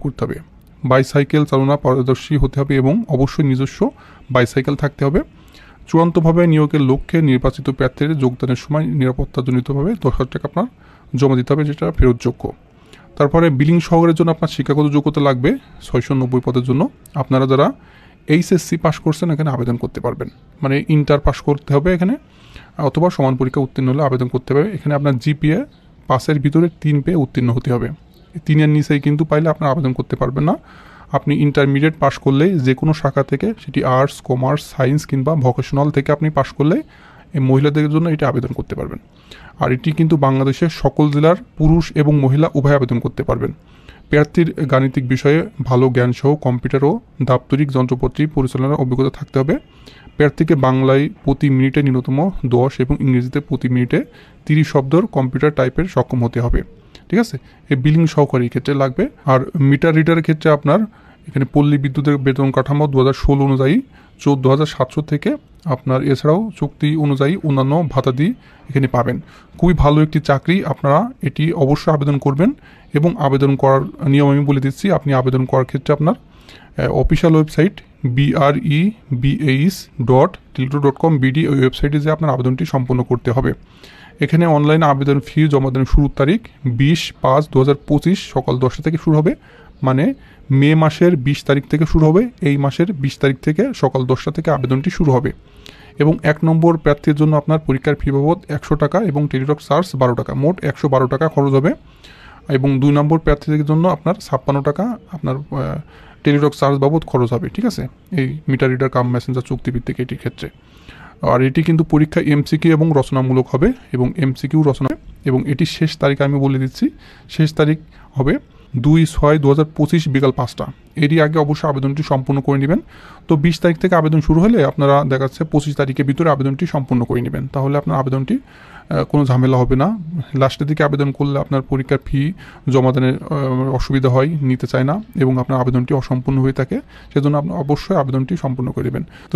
করতে হবে। বাইসাইকেল চালনা পারদর্শী হতে হবে এবং অবশ্যই নিজস্ব বাইসাইকেল থাকতে হবে। চূড়ান্তভাবে নিয়োগের লক্ষ্যে নির্বাচিত প্রার্থীর যোগদানের সময় নিরাপত্তাজনিতভাবে 10,000 টাকা আপনার জমা দিতে হবে, যেটা ফেরতযোগ্য। তারপরে বিলিং শহরের জন্য আপনার শিক্ষাগত যোগ্যতা লাগবে 690 পদের জন্য। আপনারা যারা এইচএসসি পাস করছেন এখানে আবেদন করতে পারবেন, মানে ইন্টার পাস করতে হবে এখানে, অথবা সমান পরীক্ষা উত্তীর্ণ হলে আবেদন করতে হবে। এখানে আপনার জিপিএ 5-এর ভিতরে 3 পেয়ে উত্তীর্ণ হতে হবে। 3-এর নিচেই কিন্তু পাইলে আপনার আবেদন করতে পারবেন না। আপনি ইন্টারমিডিয়েট পাস করলে যে কোনো শাখা থেকে, সেটি আর্টস, কমার্স, সায়েন্স কিংবা ভোকেশনাল থেকে আপনি পাস করলে এই মহিলাদের জন্য এটা আবেদন করতে পারবেন। আর এটি কিন্তু বাংলাদেশের সকল জেলার পুরুষ এবং মহিলা উভয় আবেদন করতে পারবেন। প্রার্থীর গাণিতিক বিষয়ে ভালো জ্ঞানসহ কম্পিউটার ও দাপ্তরিক যন্ত্রপাতি পরিচালনার অভিজ্ঞতা থাকতে হবে। প্রার্থীকে বাংলায় প্রতি মিনিটে ন্যূনতম 10 এবং ইংরেজিতে প্রতি মিনিটে 30 শব্দর কম্পিউটার টাইপের সক্ষম হতে হবে। ঠিক আছে, এই বিলিং সহকারী ক্ষেত্রে লাগবে। আর মিটার রিডারের ক্ষেত্রে আপনার এখানে পল্লী বিদ্যুতের বেতন কাঠামো 2016 অনুযায়ী 14,700 থেকে আপনার, এছাড়াও চুক্তি অনুযায়ী অন্যান্য ভাতাদি এখানে পাবেন। খুবই ভালো একটি চাকরি, আপনারা এটি অবশ্যই আবেদন করবেন। এবং আবেদন করার নিয়ম আমি বলে দিচ্ছি। আপনি আবেদন করার ক্ষেত্রে আপনার অফিসিয়াল ওয়েবসাইট BREBAS.tilto.com BD ওই ওয়েবসাইটে যে আপনার আবেদনটি সম্পন্ন করতে হবে। এখানে অনলাইনে আবেদন ফি জমা দেওয়ার শুরুর তারিখ 20/5/2025 সকাল 10টা থেকে শুরু হবে, মানে মে মাসের 20 তারিখ থেকে শুরু হবে। এই মাসের 20 তারিখ থেকে সকাল 10টা থেকে আবেদনটি শুরু হবে। এবং 1 নম্বর প্রার্থীর জন্য আপনার পরীক্ষার ফি বাবদ 100 টাকা এবং টেলিটক চার্জ 12 টাকা, মোট 112 টাকা খরচ হবে। এবং 2 নম্বর প্রার্থীদের জন্য আপনার 56 টাকা আপনার টেলিটক চার্জ বাবদ খরচ হবে। ঠিক আছে, এই মিটার রিডার কাম মেসেঞ্জার চুক্তিভিত্তিক এটির ক্ষেত্রে। আর এটি কিন্তু পরীক্ষা এমসিকিউ এবং রচনামূলক হবে, এবং এমসিকিউ রচনা, এবং এটির শেষ তারিখ আমি বলে দিচ্ছি, শেষ তারিখ হবে 2/6/2025 বিকাল 5টা। এরই আগে অবশ্যই আবেদনটি সম্পূর্ণ করে নেবেন। তো 20 তারিখ থেকে আবেদন শুরু হলে আপনারা দেখা যাচ্ছে 25 তারিখের ভিতরে আবেদনটি সম্পূর্ণ করে নেবেন, তাহলে আপনার আবেদনটি কোনো ঝামেলা হবে না। লাস্টের দিকে আবেদন করলে আপনার পরীক্ষার ফি জমা দানের অসুবিধা হয়, নিতে চায় না, এবং আপনার আবেদনটি অসম্পূর্ণ হয়ে থাকে। সেজন্য আপনি অবশ্যই আবেদনটি সম্পূর্ণ করে দেবেন। তো